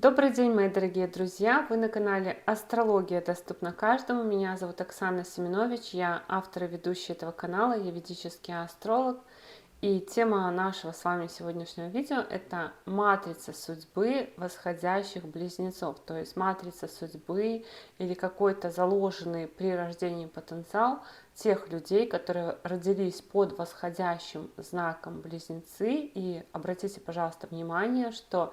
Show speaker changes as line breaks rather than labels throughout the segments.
Добрый день, мои дорогие друзья! Вы на канале Астрология доступна каждому. Меня зовут Оксана Семенович, я автор и ведущая этого канала, я ведический астролог. И тема нашего с вами сегодняшнего видео — это матрица судьбы восходящих близнецов. То есть матрица судьбы или какой-то заложенный при рождении потенциал тех людей, которые родились под восходящим знаком близнецы. И обратите, пожалуйста, внимание, что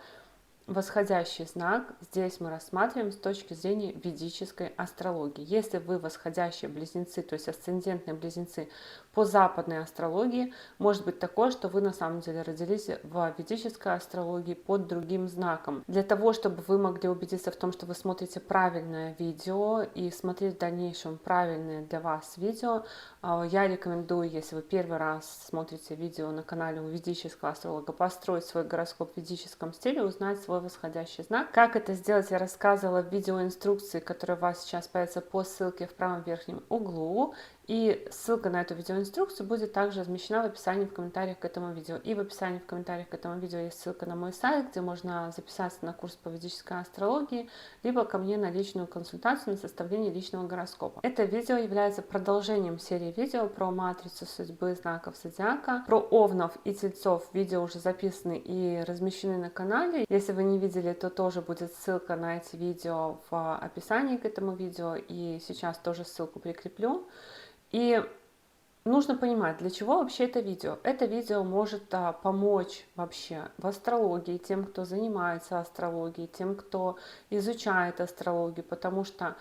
восходящий знак здесь мы рассматриваем с точки зрения ведической астрологии. Если вы восходящие близнецы, то есть асцендентные близнецы по западной астрологии, может быть такое, что вы на самом деле родились в ведической астрологии под другим знаком. Для того, чтобы вы могли убедиться в том, что вы смотрите правильное видео и смотреть в дальнейшем правильное для вас видео, я рекомендую, если вы первый раз смотрите видео на канале у ведического астролога, построить свой гороскоп в ведическом стиле, узнать свой восходящий знак. Как это сделать, я рассказывала в видеоинструкции, которая у вас сейчас появится по ссылке в правом верхнем углу. И ссылка на эту видеоинструкцию будет также размещена в описании в комментариях к этому видео. И в описании в комментариях к этому видео есть ссылка на мой сайт, где можно записаться на курс по ведической астрологии, либо ко мне на личную консультацию на составление личного гороскопа. Это видео является продолжением серии видео про матрицу судьбы знаков зодиака. Про овнов и тельцов видео уже записаны и размещены на канале. Если вы не видели, то тоже будет ссылка на эти видео в описании к этому видео. И сейчас тоже ссылку прикреплю. И нужно понимать, для чего вообще это видео. Это видео может помочь вообще в астрологии, тем, кто занимается астрологией, тем, кто изучает астрологию, потому что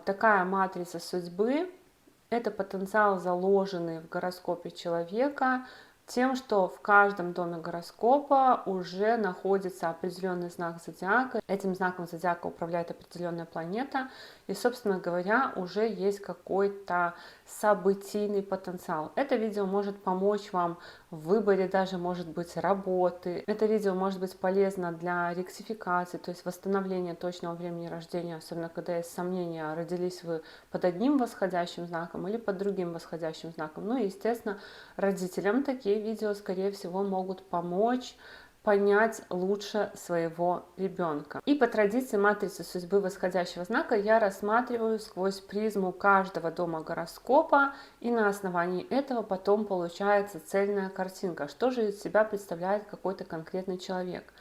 такая матрица судьбы — это потенциал, заложенный в гороскопе человека, тем, что в каждом доме гороскопа уже находится определенный знак зодиака. Этим знаком зодиака управляет определенная планета. И, собственно говоря, уже есть какой-то событийный потенциал. Это видео может помочь вам в выборе даже, может быть, работы. Это видео может быть полезно для ректификации, то есть восстановления точного времени рождения, особенно когда есть сомнения, родились вы под одним восходящим знаком или под другим восходящим знаком. Ну и, естественно, родителям такие видео, скорее всего, могут помочь понять лучше своего ребенка. И по традиции матрицы судьбы восходящего знака я рассматриваю сквозь призму каждого дома гороскопа, и на основании этого потом получается цельная картинка, что же из себя представляет какой-то конкретный человек.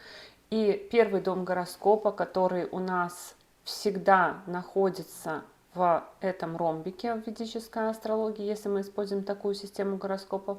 И первый дом гороскопа, который у нас всегда находится в этом ромбике в ведической астрологии, если мы используем такую систему гороскопов,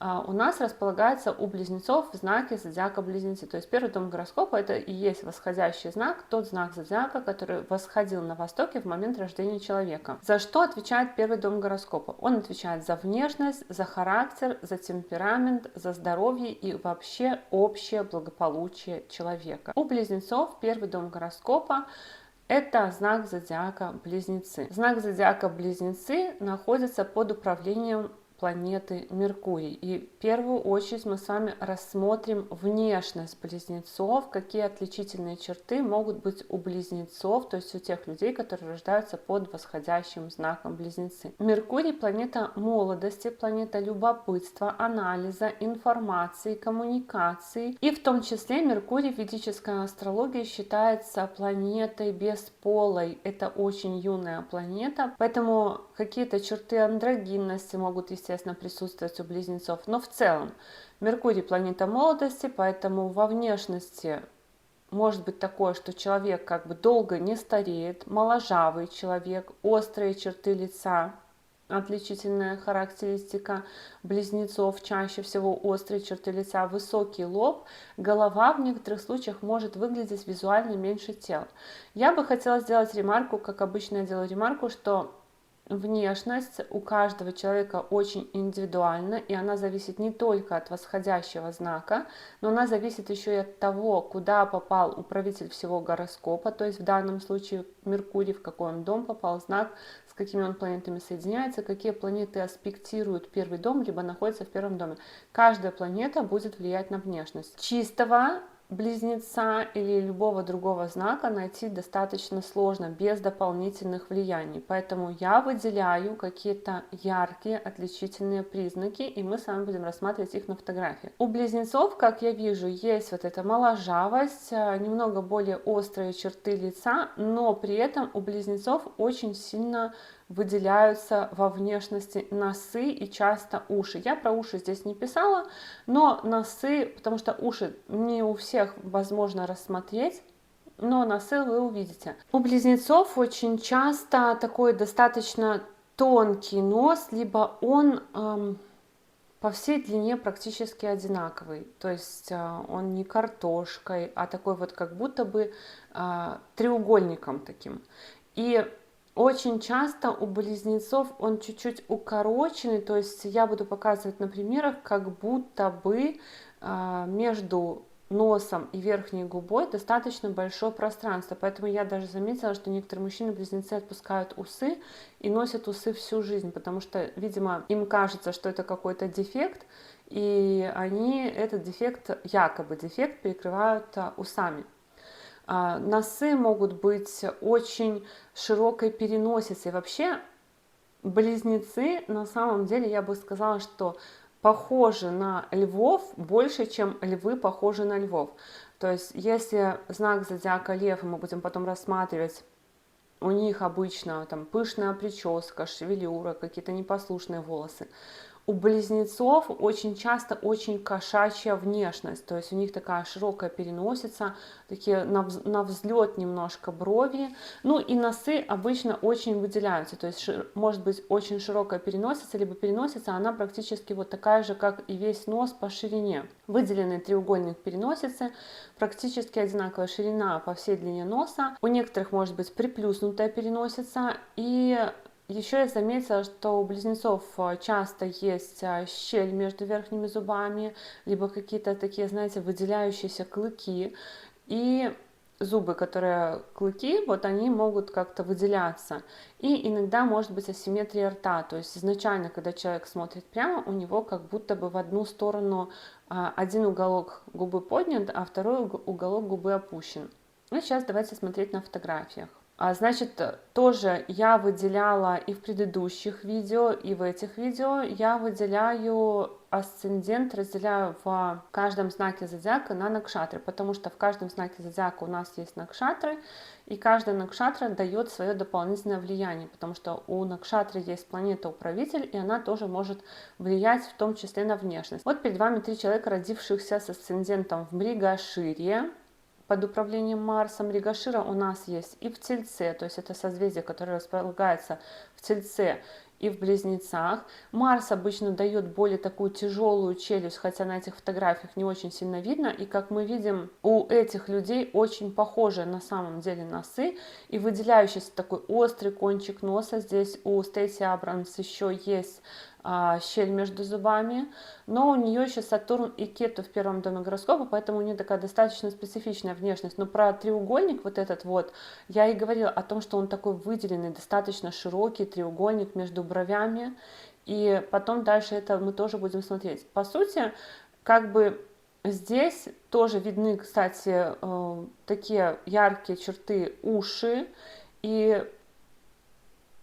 у нас располагается у близнецов в знаке зодиака Близнецы. То есть первый дом гороскопа — это и есть восходящий знак, тот знак зодиака, который восходил на востоке в момент рождения человека. За что отвечает первый дом гороскопа? Он отвечает за внешность, за характер, за темперамент, за здоровье и вообще общее благополучие человека. У близнецов первый дом гороскопа — это знак зодиака Близнецы. Знак зодиака Близнецы находится под управлением планеты Меркурий. И в первую очередь мы с вами рассмотрим внешность близнецов, какие отличительные черты могут быть у близнецов, то есть у тех людей, которые рождаются под восходящим знаком Близнецы. Меркурий — планета молодости, планета любопытства, анализа, информации, коммуникации. И в том числе Меркурий в ведической астрологии считается планетой бесполой. Это очень юная планета, поэтому какие-то черты андрогинности могут, естественно, присутствовать у близнецов. Но в целом Меркурий — планета молодости, поэтому во внешности может быть такое, что человек как бы долго не стареет, моложавый человек, острые черты лица. Отличительная характеристика близнецов чаще всего острые черты лица, высокий лоб, голова в некоторых случаях может выглядеть визуально меньше тела. Я бы хотела сделать ремарку, как обычно я делаю ремарку, что внешность у каждого человека очень индивидуальна, и она зависит не только от восходящего знака, но она зависит еще и от того, куда попал управитель всего гороскопа, то есть в данном случае Меркурий, в какой он дом попал, знак, с какими он планетами соединяется, какие планеты аспектируют первый дом, либо находятся в первом доме. Каждая планета будет влиять на внешность. Чистого близнеца или любого другого знака найти достаточно сложно без дополнительных влияний. Поэтому я выделяю какие-то яркие отличительные признаки, и мы с вами будем рассматривать их на фотографии. У близнецов, как я вижу, есть вот эта моложавость, немного более острые черты лица, но при этом у близнецов очень сильно выделяются во внешности носы и часто уши. Я про уши здесь не писала, но носы, потому что уши не у всех возможно рассмотреть, но носы вы увидите. У близнецов очень часто такой достаточно тонкий нос, либо он по всей длине практически одинаковый. То есть он не картошкой, а такой вот как будто бы треугольником таким. И очень часто у близнецов он чуть-чуть укороченный, то есть я буду показывать на примерах, как будто бы между носом и верхней губой достаточно большое пространство. Поэтому я даже заметила, что некоторые мужчины-близнецы отпускают усы и носят усы всю жизнь, потому что, видимо, им кажется, что это какой-то дефект, и они этот дефект, якобы дефект, перекрывают усами. Носы могут быть очень широкой переносицей. Вообще близнецы, на самом деле, я бы сказала, что похожи на львов больше, чем львы похожи на львов. То есть если знак зодиака Лев, и мы будем потом рассматривать, у них обычно там пышная прическа, шевелюра, какие-то непослушные волосы. У близнецов очень часто очень кошачья внешность, то есть у них такая широкая переносица, такие на взлет немножко брови, ну и носы обычно очень выделяются, то есть может быть очень широкая переносица, либо переносица, она практически вот такая же, как и весь нос по ширине. Выделенный треугольник переносицы, практически одинаковая ширина по всей длине носа, у некоторых может быть приплюснутая переносица, и еще я заметила, что у близнецов часто есть щель между верхними зубами, либо какие-то такие, знаете, выделяющиеся клыки. И зубы, которые клыки, вот они могут как-то выделяться. И иногда может быть асимметрия рта. То есть изначально, когда человек смотрит прямо, у него как будто бы в одну сторону один уголок губы поднят, а второй уголок губы опущен. Ну, сейчас давайте смотреть на фотографиях. Значит, тоже я выделяла и в предыдущих видео, и в этих видео я выделяю асцендент, разделяю в каждом знаке зодиака на накшатры, потому что в каждом знаке зодиака у нас есть накшатры, и каждая накшатра дает свое дополнительное влияние, потому что у накшатры есть планета-управитель, и она тоже может влиять в том числе на внешность. Вот перед вами 3 человека, родившихся с асцендентом в Мригашире, под управлением Марса. Мригашира у нас есть и в Тельце, то есть это созвездие, которое располагается в Тельце и в Близнецах. Марс обычно дает более такую тяжелую челюсть, хотя на этих фотографиях не очень сильно видно. И как мы видим, у этих людей очень похожие на самом деле носы и выделяющийся такой острый кончик носа. Здесь у Стейси Абрамс еще есть щель между зубами, но у нее еще Сатурн и Кету в первом доме гороскопа, поэтому у нее такая достаточно специфичная внешность. Но про треугольник вот этот вот, я и говорила о том, что он такой выделенный, достаточно широкий треугольник между бровями, и потом дальше это мы тоже будем смотреть. По сути, как бы здесь тоже видны, кстати, такие яркие черты уши, и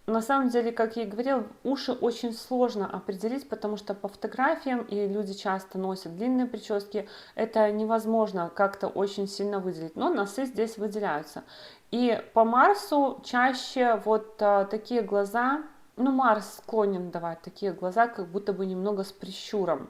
на самом деле, как я и говорила, уши очень сложно определить, потому что по фотографиям, и люди часто носят длинные прически, это невозможно как-то очень сильно выделить, но носы здесь выделяются. И по Марсу чаще вот такие глаза, ну Марс склонен давать такие глаза, как будто бы немного с прищуром.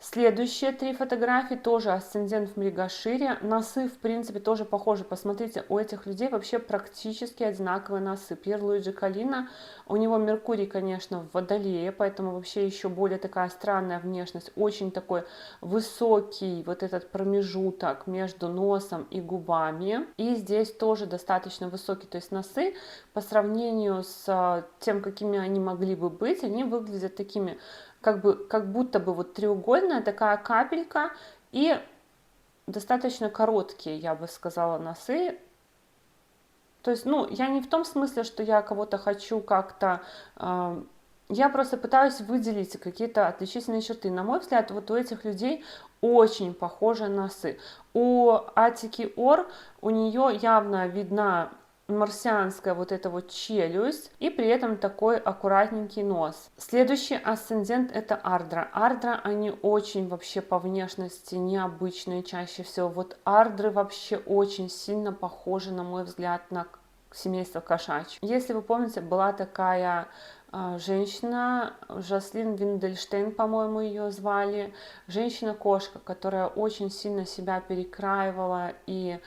Следующие 3 фотографии тоже асцендент в Мригашире. Носы, в принципе, тоже похожи. Посмотрите, у этих людей вообще практически одинаковые носы. Пьер Луиджи Калина, у него Меркурий, конечно, в Водолее, поэтому вообще еще более такая странная внешность. Очень такой высокий вот этот промежуток между носом и губами. И здесь тоже достаточно высокий. То есть носы по сравнению с тем, какими они могли бы быть, они выглядят такими как будто бы вот треугольная такая капелька и достаточно короткие, я бы сказала, носы. То есть, ну, я не в том смысле, что я кого-то хочу как-то Я просто пытаюсь выделить какие-то отличительные черты. На мой взгляд, вот у этих людей очень похожи носы. У Атики Ор, у нее явно видна марсианская вот эта вот челюсть и при этом такой аккуратненький нос. Следующий асцендент это Ардра. Ардра, они очень вообще по внешности необычные чаще всего. Вот Ардры вообще очень сильно похожи, на мой взгляд, на семейство кошачьих. Если вы помните, была такая женщина, Жаслин Виндельштейн, по-моему, ее звали, женщина-кошка, которая очень сильно себя перекраивала и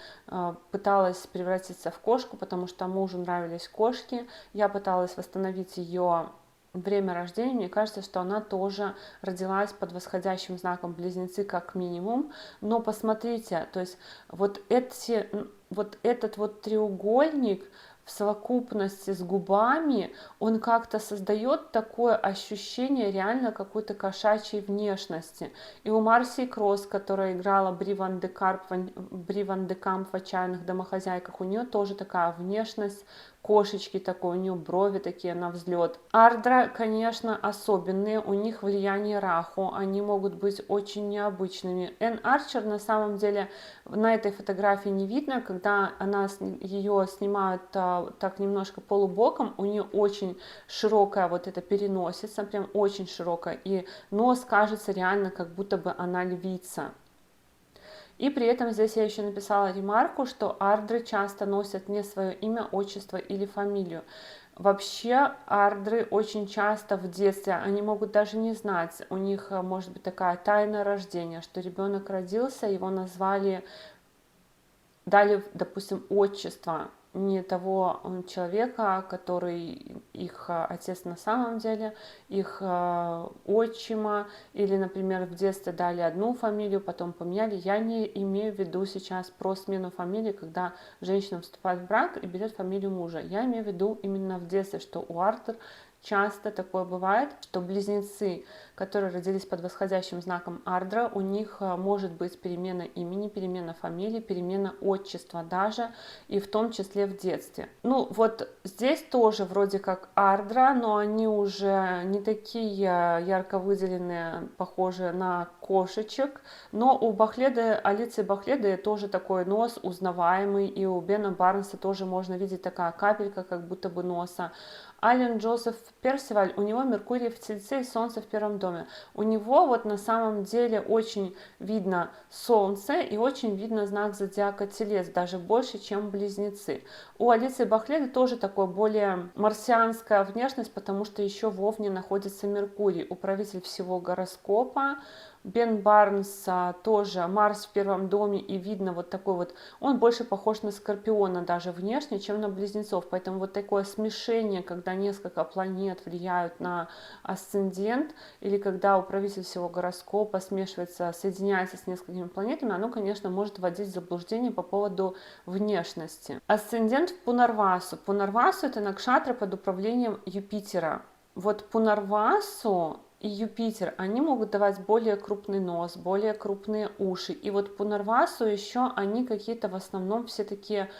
пыталась превратиться в кошку, потому что мужу нравились кошки. Я пыталась восстановить ее время рождения. Мне кажется, что она тоже родилась под восходящим знаком Близнецы как минимум. Но посмотрите, то есть вот этот вот треугольник в совокупности с губами, он как-то создает такое ощущение реально какой-то кошачьей внешности. И у Марсии Кросс, которая играла Бри Ван де Камп в «Отчаянных домохозяйках», у нее тоже такая внешность кошечки такой, у нее брови такие на взлет. Ардра, конечно, особенные, у них влияние Раху, они могут быть очень необычными. Энн Арчер на самом деле на этой фотографии не видно, когда ее снимают так немножко полубоком, у нее очень широкая вот эта переносица, прям очень широкая, и нос кажется реально, как будто бы она львица. И при этом здесь я еще написала ремарку, что ардры часто носят не свое имя, отчество или фамилию. Вообще ардры очень часто в детстве, они могут даже не знать, у них может быть такая тайна рождения, что ребенок родился, его назвали, дали, допустим, отчество не того человека, который их отец на самом деле, их отчима, или, например, в детстве дали одну фамилию, потом поменяли. Я не имею в виду сейчас про смену фамилии, когда женщина вступает в брак и берет фамилию мужа. Я имею в виду именно в детстве, что у Артур часто такое бывает, что близнецы, которые родились под восходящим знаком Ардра, у них может быть перемена имени, перемена фамилии, перемена отчества даже, и в том числе в детстве. Ну вот здесь тоже вроде как Ардра, но они уже не такие ярко выделенные, похожие на кошечек, но у Бахледы, Алиции Бахледы тоже такой нос узнаваемый, и у Бена Барнса тоже можно видеть такая капелька, как будто бы носа. Ален Джозеф Персиваль, у него Меркурий в Тельце и Солнце в первом доме. У него вот на самом деле очень видно Солнце и очень видно знак зодиака Телец, даже больше, чем Близнецы. У Алисы Бахледы тоже такой более марсианская внешность, потому что еще в Овне находится Меркурий, управитель всего гороскопа. Бен Барнс тоже Марс в первом доме, и видно вот такой вот, он больше похож на Скорпиона даже внешне, чем на Близнецов, поэтому вот такое смешение, когда несколько планет влияют на асцендент, или когда управитель всего гороскопа смешивается, соединяется с несколькими планетами, оно, конечно, может вводить в заблуждение по поводу внешности. Асцендент в Пунарвасу. Пунарвасу это накшатра под управлением Юпитера. Вот Пунарвасу и Юпитер, они могут давать более крупный нос, более крупные уши. И вот Пунарвасу еще они какие-то в основном все такие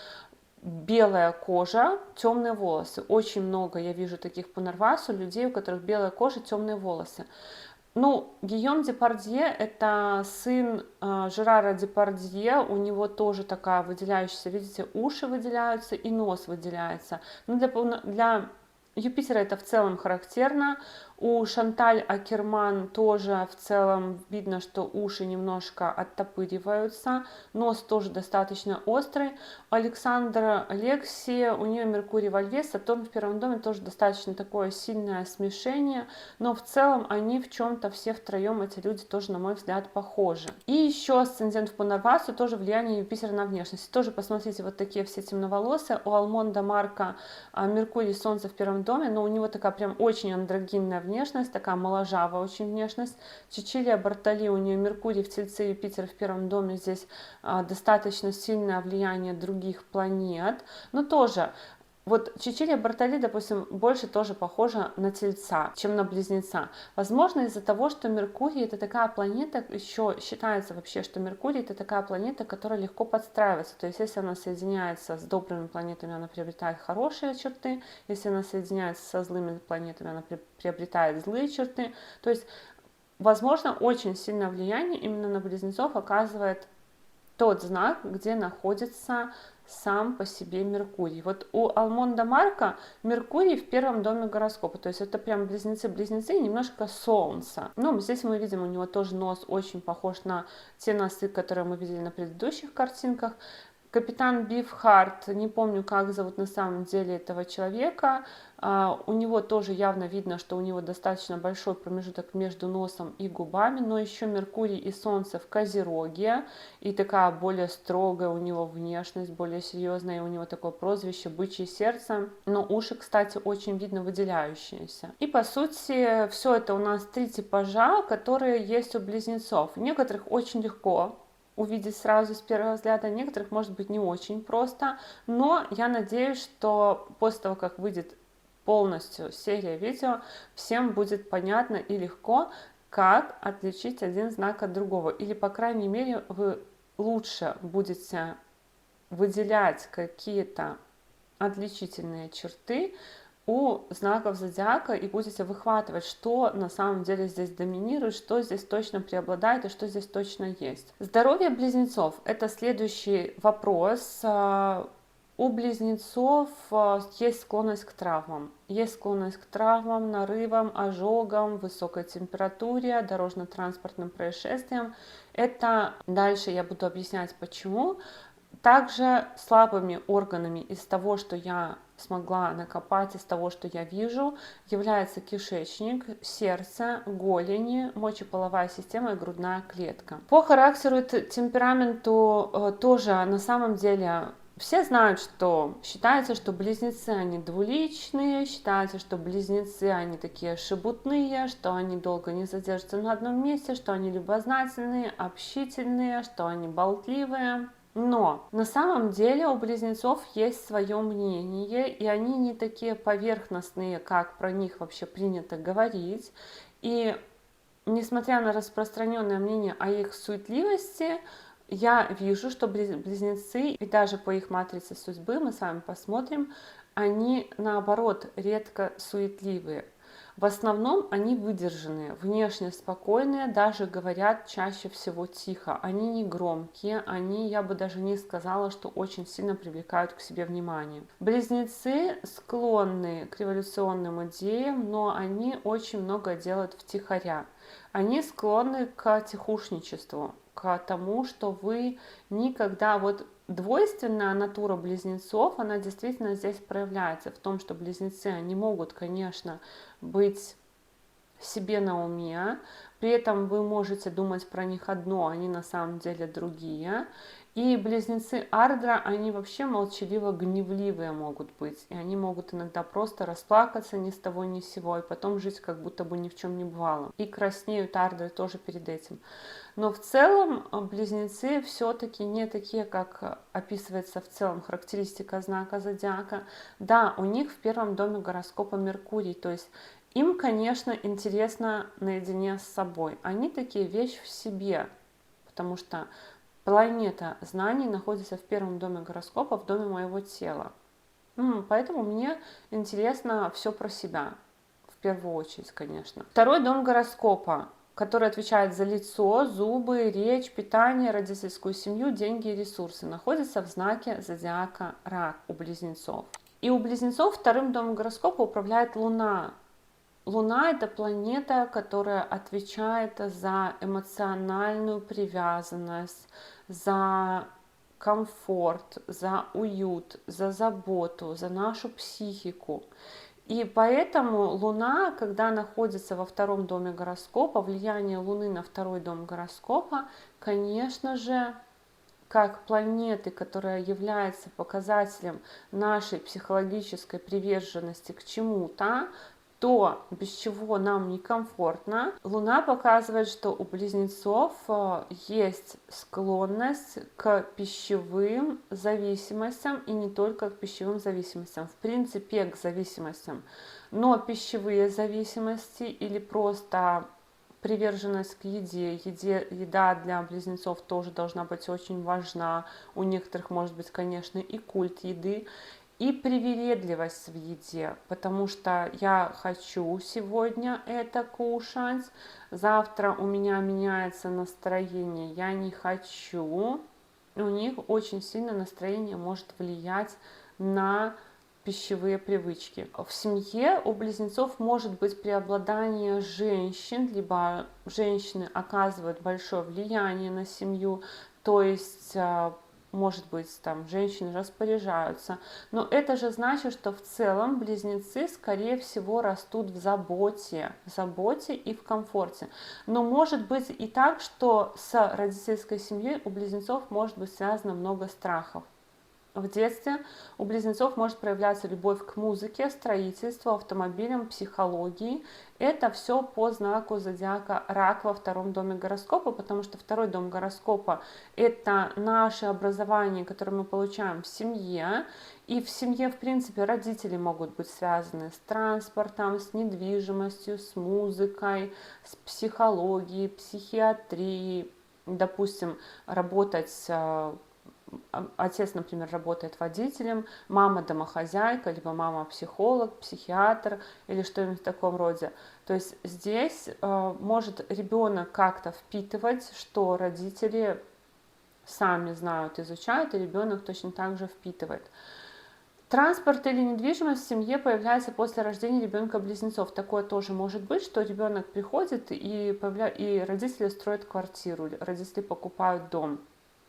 белая кожа, темные волосы. Очень много я вижу таких Пунарвасу, людей, у которых белая кожа, темные волосы. Ну, Гийом Депардье – это сын Жерара Депардье, у него тоже такая выделяющаяся, видите, уши выделяются и нос выделяется. Но для Юпитера это в целом характерно. У Шанталь Акерман тоже в целом видно, что уши немножко оттопыриваются, нос тоже достаточно острый. У Александра Лекси, у нее Меркурий во Льве, Сатурн в первом доме, тоже достаточно такое сильное смешение, но в целом они в чем-то все втроем, эти люди тоже, на мой взгляд, похожи. И еще асцендент в Пунарвасу, тоже влияние Юпитера на внешность. Тоже посмотрите, вот такие все темноволосые. У Алмонда Марка Меркурий, Солнце в первом доме, но у него такая прям очень андрогинная внешность, такая моложавая очень внешность. Чичилия Бартоли, у нее Меркурий в Тельце, Юпитер в первом доме, здесь достаточно сильное влияние других планет, но тоже Вот Чичилия Бартолли, допустим, больше тоже похожа на Тельца, чем на Близнеца. Возможно, из-за того, что Меркурий это такая планета, еще считается вообще, что Меркурий это такая планета, которая легко подстраивается. То есть, если она соединяется с добрыми планетами, она приобретает хорошие черты. Если она соединяется со злыми планетами, она приобретает злые черты. То есть, возможно, очень сильное влияние именно на Близнецов оказывает тот знак, где находится сам по себе Меркурий. Вот у Алмонда Марко Меркурий в первом доме гороскопа, то есть это прям близнецы-близнецы и немножко Солнца. Ну, здесь мы видим, у него тоже нос очень похож на те носы, которые мы видели на предыдущих картинках. Капитан Бифхарт, не помню, как зовут на самом деле этого человека, у него тоже явно видно, что у него достаточно большой промежуток между носом и губами, но еще Меркурий и Солнце в Козероге, и такая более строгая у него внешность, более серьезная, и у него такое прозвище «бычье сердце», но уши, кстати, очень видно выделяющиеся. И по сути, все это у нас 3 типажа, которые есть у близнецов. Некоторых очень легко увидеть сразу с первого взгляда, некоторых может быть не очень просто, но я надеюсь, что после того, как выйдет полностью серия видео, всем будет понятно и легко, как отличить один знак от другого, или, по крайней мере, вы лучше будете выделять какие-то отличительные черты у знаков зодиака и будете выхватывать, что на самом деле здесь доминирует, что здесь точно преобладает и что здесь точно есть. Здоровье близнецов – это следующий вопрос. У близнецов есть склонность к травмам. Есть склонность к травмам, нарывам, ожогам, высокой температуре, дорожно-транспортным происшествиям. Это дальше я буду объяснять почему. Также слабыми органами из того, что я смогла накопать, из того, что я вижу, является кишечник, сердце, голени, мочеполовая система и грудная клетка. По характеру и темпераменту тоже на самом деле все знают, что считается, что близнецы, они двуличные, считается, что близнецы, они такие шебутные, что они долго не задержатся на одном месте, что они любознательные, общительные, что они болтливые. Но на самом деле у близнецов есть свое мнение, и они не такие поверхностные, как про них вообще принято говорить. И несмотря на распространенное мнение о их суетливости, я вижу, что близнецы, и даже по их матрице судьбы, мы с вами посмотрим, они наоборот редко суетливые. В основном они выдержанные, внешне спокойные, даже говорят чаще всего тихо. Они не громкие, они, я бы даже не сказала, что очень сильно привлекают к себе внимание. Близнецы склонны к революционным идеям, но они очень много делают втихаря. Они склонны к тихушничеству, к тому, что вы никогда... Вот двойственная натура близнецов, она действительно здесь проявляется в том, что близнецы, они могут, конечно, быть себе на уме, при этом вы можете думать про них одно, они на самом деле другие. И близнецы Ардра, они вообще молчаливо-гневливые могут быть, и они могут иногда просто расплакаться ни с того ни с сего, и потом жить как будто бы ни в чем не бывало. И краснеют Ардры тоже перед этим. Но в целом близнецы все-таки не такие, как описывается в целом характеристика знака зодиака. Да, у них в первом доме гороскопа Меркурий, то есть им, конечно, интересно наедине с собой. Они такие вещь в себе, потому что планета знаний находится в первом доме гороскопа, в доме моего тела. Поэтому мне интересно все про себя, в первую очередь, конечно. Второй дом гороскопа, который отвечает за лицо, зубы, речь, питание, родительскую семью, деньги и ресурсы, находится в знаке зодиака Рак у близнецов. И у близнецов вторым домом гороскопа управляет Луна. Луна – это планета, которая отвечает за эмоциональную привязанность, за комфорт, за уют, за заботу, за нашу психику. И поэтому Луна, когда находится во втором доме гороскопа, влияние Луны на второй дом гороскопа, конечно же, как планеты, которая является показателем нашей психологической приверженности к чему-то, то, без чего нам некомфортно. Луна показывает, что у близнецов есть склонность к пищевым зависимостям, и не только к пищевым зависимостям, в принципе к зависимостям. Но пищевые зависимости или просто приверженность к еда для близнецов тоже должна быть очень важна. У некоторых может быть, конечно, и культ еды, и привередливость в еде, потому что я хочу сегодня это кушать, завтра у меня меняется настроение, я не хочу. У них очень сильно настроение может влиять на пищевые привычки. В семье у близнецов может быть преобладание женщин, либо женщины оказывают большое влияние на семью, то есть может быть, там женщины распоряжаются, но это же значит, что в целом близнецы, скорее всего, растут в заботе и в комфорте. Но может быть и так, что с родительской семьей у близнецов может быть связано много страхов. В детстве у близнецов может проявляться любовь к музыке, строительству, автомобилям, психологии. Это все по знаку зодиака Рак во втором доме гороскопа, потому что второй дом гороскопа – это наше образование, которое мы получаем в семье. И в семье, в принципе, родители могут быть связаны с транспортом, с недвижимостью, с музыкой, с психологией, психиатрией. Допустим, работать отец, например, работает водителем, мама домохозяйка, либо мама психолог, психиатр или что-нибудь в таком роде. То есть здесь может ребенок как-то впитывать, что родители сами знают, изучают, и ребенок точно так же впитывает. Транспорт или недвижимость в семье появляется после рождения ребенка-близнецов. Такое тоже может быть, что ребенок приходит и родители строят квартиру, родители покупают дом.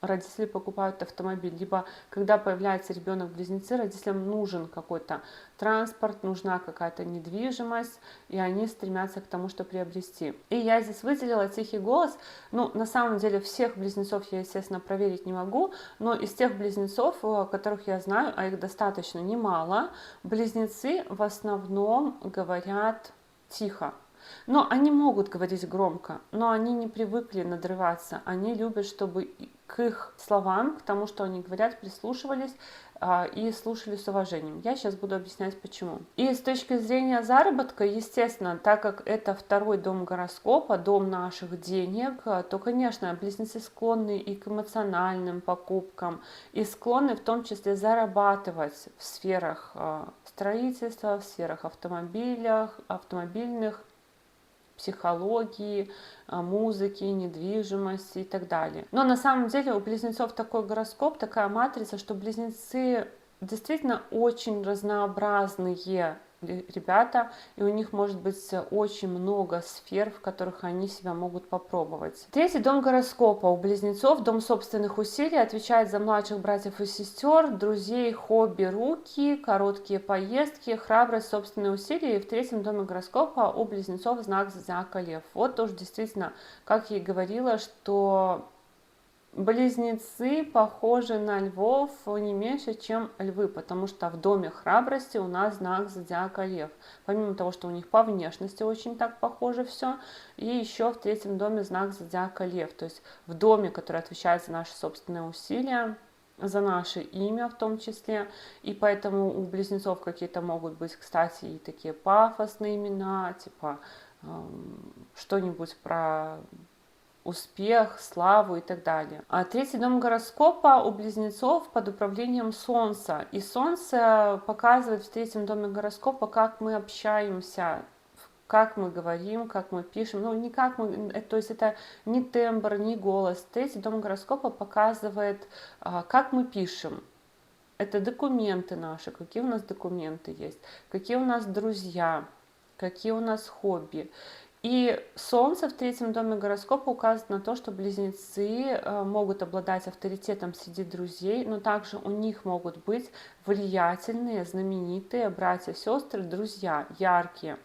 Родители покупают автомобиль, либо когда появляется ребенок-близнецы, родителям нужен какой-то транспорт, нужна какая-то недвижимость, и они стремятся к тому, чтобы приобрести. И я здесь выделила тихий голос. Ну, на самом деле, всех близнецов я, естественно, проверить не могу, но из тех близнецов, которых я знаю, а их достаточно немало, близнецы в основном говорят тихо. Но они могут говорить громко, но они не привыкли надрываться. Они любят, чтобы к их словам, к тому, что они говорят, прислушивались и слушали с уважением. Я сейчас буду объяснять, почему. И с точки зрения заработка, естественно, так как это второй дом гороскопа, дом наших денег, то, конечно, близнецы склонны и к эмоциональным покупкам, и склонны в том числе зарабатывать в сферах строительства, в сферах автомобильных, психологии, музыки, недвижимости и так далее. Но на самом деле у близнецов такой гороскоп, такая матрица, что близнецы действительно очень разнообразные ребята, и у них может быть очень много сфер, в которых они себя могут попробовать. Третий дом гороскопа у близнецов, дом собственных усилий, отвечает за младших братьев и сестер, друзей, хобби, руки, короткие поездки, храбрость, собственные усилия. И в третьем доме гороскопа у близнецов знак зодиака Лев. Вот тоже действительно, как я и говорила, что близнецы похожи на львов не меньше, чем львы, потому что в доме храбрости у нас знак зодиака Лев. Помимо того, что у них по внешности очень так похоже все, и еще в третьем доме знак зодиака Лев, то есть в доме, который отвечает за наши собственные усилия, за наше имя в том числе, и поэтому у близнецов какие-то могут быть, кстати, и такие пафосные имена, типа что-нибудь про успех, славу и так далее. А третий дом гороскопа у близнецов под управлением Солнца. И Солнце показывает в третьем доме гороскопа, как мы общаемся, как мы говорим, как мы пишем. Ну, не как мы, то есть это не тембр, не голос. Третий дом гороскопа показывает, как мы пишем. Это документы наши, какие у нас документы есть, какие у нас друзья, какие у нас хобби. И Солнце в третьем доме гороскопа указывает на то, что близнецы могут обладать авторитетом среди друзей, но также у них могут быть влиятельные, знаменитые братья, сестры, друзья, яркие.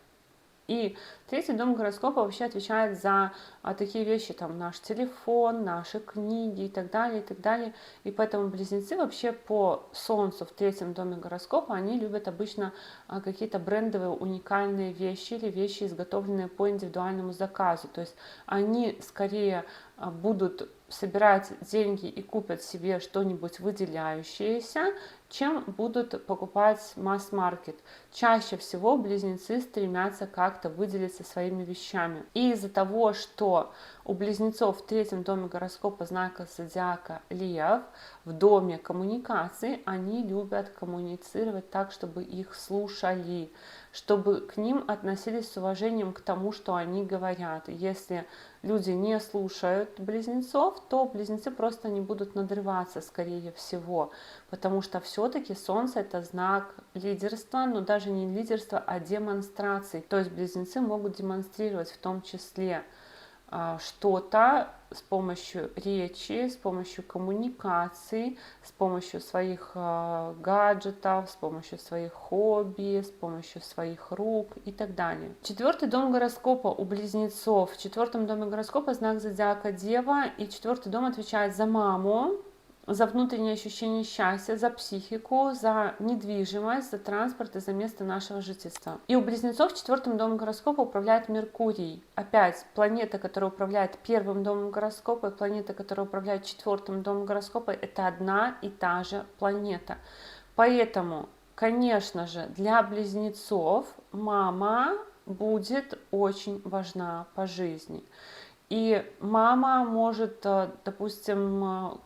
И третий дом гороскопа вообще отвечает за такие вещи, там, наш телефон, наши книги и так далее, и так далее. И поэтому близнецы вообще по Солнцу в третьем доме гороскопа, они любят обычно какие-то брендовые уникальные вещи или вещи, изготовленные по индивидуальному заказу. То есть они скорее будут собирать деньги и купят себе что-нибудь выделяющееся, чем будут покупать масс-маркет. Чаще всего близнецы стремятся как-то выделиться своими вещами. И из-за того, что у близнецов в третьем доме гороскопа знака зодиака Лев, в доме коммуникации, они любят коммуницировать так, чтобы их слушали, чтобы к ним относились с уважением к тому, что они говорят. Если люди не слушают близнецов, то близнецы просто не будут надрываться, скорее всего, потому что все-таки Солнце это знак лидерства, но даже не лидерства, а демонстрации. То есть близнецы могут демонстрировать в том числе что-то с помощью речи, с помощью коммуникаций, с помощью своих гаджетов, с помощью своих хобби, с помощью своих рук и так далее. Четвертый дом гороскопа у близнецов. В четвертом доме гороскопа знак зодиака Дева, и четвертый дом отвечает за маму, за внутреннее ощущение счастья, за психику, за недвижимость, за транспорт и за место нашего жительства. И у близнецов в четвертом доме гороскопа управляет Меркурий. Опять планета, которая управляет первым домом гороскопа, и планета, которая управляет четвертым домом гороскопа, это одна и та же планета. Поэтому, конечно же, для близнецов мама будет очень важна по жизни. И мама может, допустим,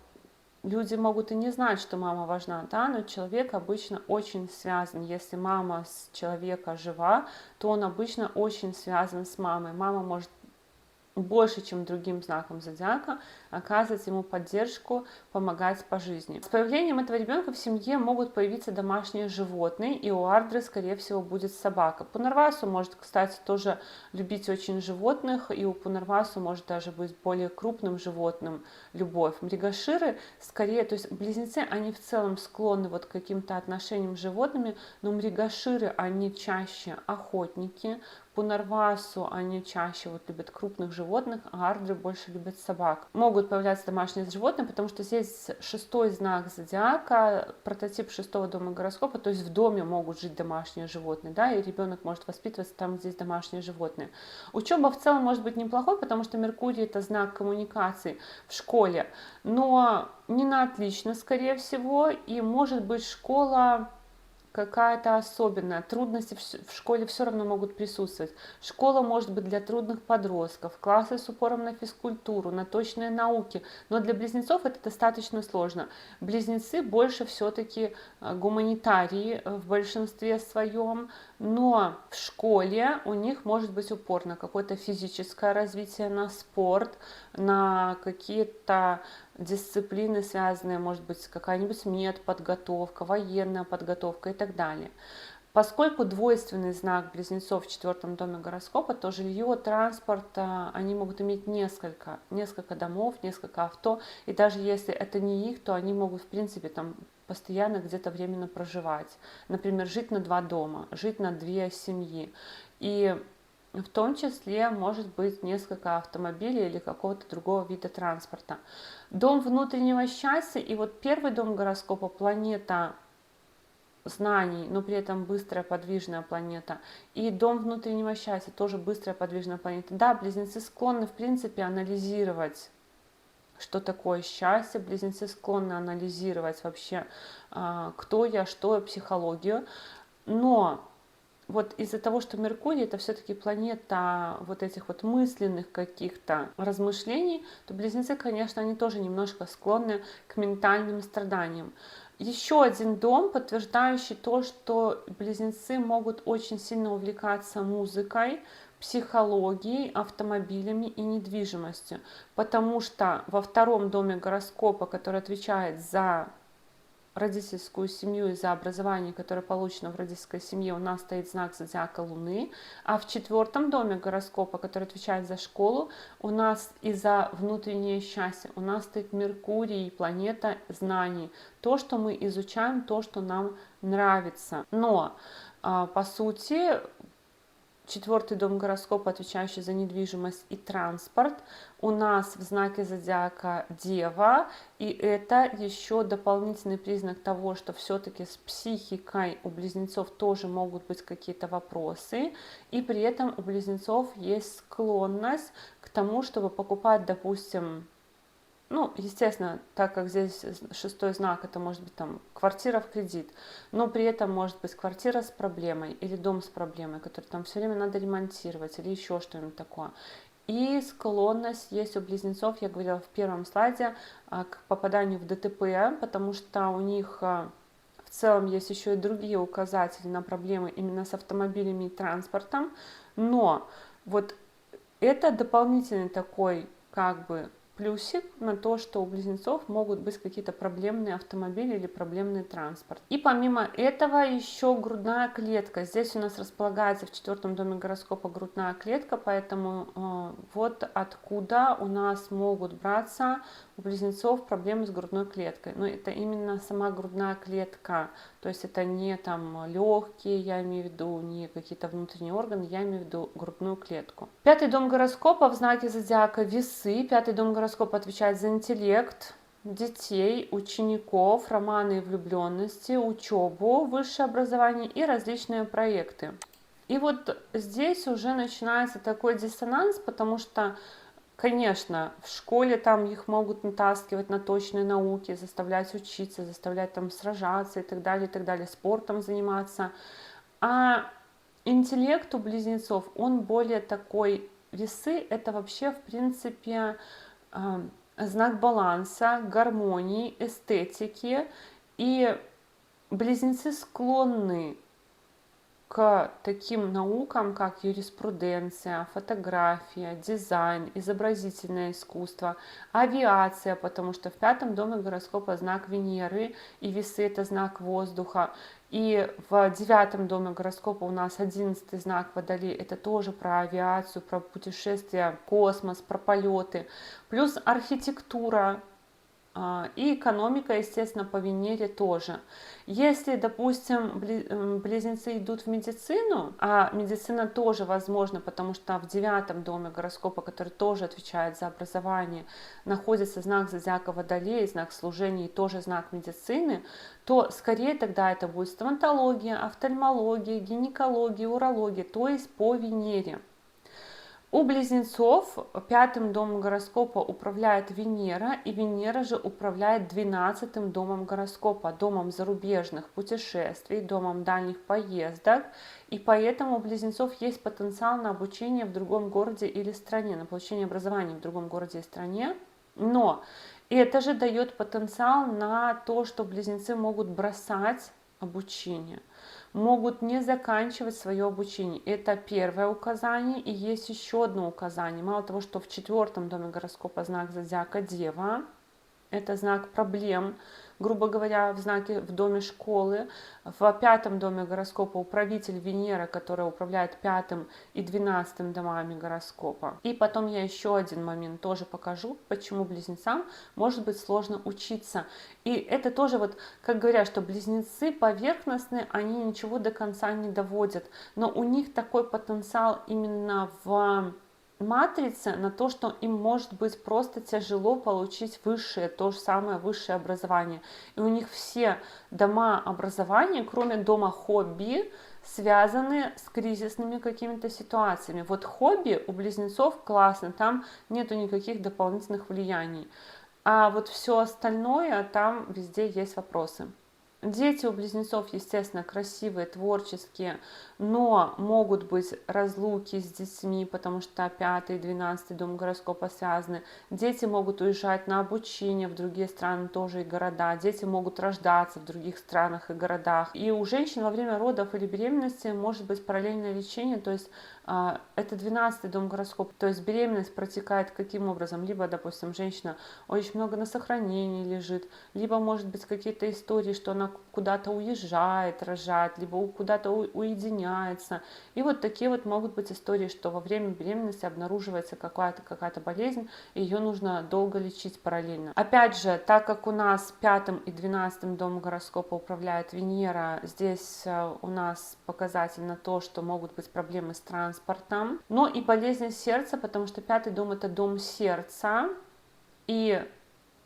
люди могут и не знать, что мама важна, да, но человек обычно очень связан. Если мама с человека жива, то он обычно очень связан с мамой. Мама может больше, чем другим знаком зодиака, оказывать ему поддержку, помогать по жизни. С появлением этого ребенка в семье могут появиться домашние животные, и у Ардры, скорее всего, будет собака. Пунарвасу может, кстати, тоже любить очень животных, и у Пунарвасу может даже быть более крупным животным любовь. Мригаширы скорее, то есть близнецы, они в целом склонны вот к каким-то отношениям с животными, но мригаширы, они чаще охотники, Пунарвасу они чаще вот любят крупных животных, а Ардры больше любят собак. Могут появляться домашние животные, потому что здесь шестой знак зодиака, прототип шестого дома гороскопа, то есть в доме могут жить домашние животные, да, и ребенок может воспитываться там, где есть домашние животные. Учеба в целом может быть неплохой, потому что Меркурий это знак коммуникации в школе, но не на отлично, скорее всего, и может быть школа какая-то особенная. Трудности в школе все равно могут присутствовать. Школа может быть для трудных подростков, классы с упором на физкультуру, на точные науки. Но для близнецов это достаточно сложно. Близнецы больше все-таки гуманитарии в большинстве своем, но в школе у них может быть упор на какое-то физическое развитие, на спорт, на какие-то дисциплины, связанные, может быть, какая-нибудь медподготовка, военная подготовка и так далее. Поскольку двойственный знак близнецов в четвертом доме гороскопа, то жилье, транспорт, они могут иметь несколько домов, несколько авто, и даже если это не их, то они могут, в принципе, там постоянно где-то временно проживать. Например, жить на 2 дома, жить на 2 семьи. И в том числе может быть несколько автомобилей или какого-то другого вида транспорта. Дом внутреннего счастья, и вот первый дом гороскопа, планета знаний, но при этом быстрая подвижная планета, и дом внутреннего счастья, тоже быстрая подвижная планета. Да, близнецы склонны в принципе анализировать, что такое счастье, близнецы склонны анализировать вообще, кто я, что я, психологию, но вот из-за того, что Меркурий это все-таки планета вот этих вот мысленных каких-то размышлений, то близнецы, конечно, они тоже немножко склонны к ментальным страданиям. Еще один дом, подтверждающий то, что близнецы могут очень сильно увлекаться музыкой, психологией, автомобилями и недвижимостью, потому что во втором доме гороскопа, который отвечает за родительскую семью и за образование, которое получено в родительской семье, у нас стоит знак зодиака Луны, а в четвертом доме гороскопа, который отвечает за школу, у нас и за внутреннее счастье, у нас стоит Меркурий, планета знаний, то, что мы изучаем, то, что нам нравится. Но, по сути, 4-й дом гороскопа, отвечающий за недвижимость и транспорт, у нас в знаке зодиака Дева, и это еще дополнительный признак того, что все-таки с психикой у близнецов тоже могут быть какие-то вопросы, и при этом у близнецов есть склонность к тому, чтобы покупать, допустим, ну, естественно, так как здесь 6-й знак, это может быть там квартира в кредит, но при этом может быть квартира с проблемой или дом с проблемой, который там все время надо ремонтировать или еще что-нибудь такое. И склонность есть у близнецов, я говорила в первом слайде, к попаданию в ДТП, потому что у них в целом есть еще и другие указатели на проблемы именно с автомобилями и транспортом, но вот это дополнительный такой как бы плюсик на то, что у близнецов могут быть какие-то проблемные автомобили или проблемный транспорт. И помимо этого еще грудная клетка. Здесь у нас располагается в 4-м доме гороскопа грудная клетка, поэтому вот откуда у нас могут браться у близнецов проблемы с грудной клеткой. Но это именно сама грудная клетка, то есть это не там легкие, я имею в виду, не какие-то внутренние органы, я имею в виду грудную клетку. 5-й дом гороскопа в знаке зодиака Весы. 5-й дом гороскопа отвечает за интеллект, детей, учеников, романы и влюбленности, учебу, высшее образование и различные проекты. И вот здесь уже начинается такой диссонанс, потому что, конечно, в школе там их могут натаскивать на точные науки, заставлять учиться, заставлять там сражаться и так далее, спортом заниматься. А интеллект у близнецов, он более такой, Весы, это вообще, в принципе, знак баланса, гармонии, эстетики. И близнецы склонны к таким наукам, как юриспруденция, фотография, дизайн, изобразительное искусство, авиация, потому что в 5-м доме гороскопа знак Венеры, и Весы это знак воздуха. И в 9-м доме гороскопа у нас 11-й знак Водолей, это тоже про авиацию, про путешествия, космос, про полеты. Плюс архитектура, и экономика, естественно, по Венере тоже. Если, допустим, близнецы идут в медицину, а медицина тоже возможна, потому что в 9-м доме гороскопа, который тоже отвечает за образование, находится знак зодиака Водолей, знак служения и тоже знак медицины, то скорее тогда это будет стоматология, офтальмология, гинекология, урология, то есть по Венере. У близнецов 5-м домом гороскопа управляет Венера, и Венера же управляет 12-м домом гороскопа, домом зарубежных путешествий, домом дальних поездок, и поэтому у близнецов есть потенциал на обучение в другом городе или стране, на получение образования в другом городе и стране, но это же дает потенциал на то, что близнецы могут бросать обучение, могут не заканчивать свое обучение. Это первое указание. И есть еще одно указание. Мало того, что в 4-м доме гороскопа знак зодиака Дева, это знак проблем, грубо говоря, в доме школы. В 5-м доме гороскопа управитель Венера, которая управляет 5-м и 12-м домами гороскопа. И потом я еще один момент тоже покажу, почему близнецам может быть сложно учиться. И это тоже вот, как говорят, что близнецы поверхностные, они ничего до конца не доводят. Но у них такой потенциал именно в матрице на то, что им может быть просто тяжело получить высшее, то же самое высшее образование. И у них все дома образования, кроме дома хобби, связаны с кризисными какими-то ситуациями. Вот хобби у близнецов классно, там нету никаких дополнительных влияний. А вот все остальное, там везде есть вопросы. Дети у близнецов, естественно, красивые, творческие, но могут быть разлуки с детьми, потому что 5-й и 12-й дом гороскопа связаны. Дети могут уезжать на обучение в другие страны, тоже и города. Дети могут рождаться в других странах и городах. И у женщин во время родов или беременности может быть параллельное лечение, то есть это 12-й дом гороскопа, то есть беременность протекает каким образом? Либо, допустим, женщина очень много на сохранении лежит, либо, может быть, какие-то истории, что она куда-то уезжает рожать, либо куда-то уединяется. И вот такие вот могут быть истории, что во время беременности обнаруживается какая-то болезнь, и ее нужно долго лечить параллельно. Опять же, так как у нас 5-м и 12-м домом гороскопа управляет Венера, здесь у нас показатель на то, что могут быть проблемы с транспортом, транспортом, но и болезнь сердца, потому что 5-й дом это дом сердца, и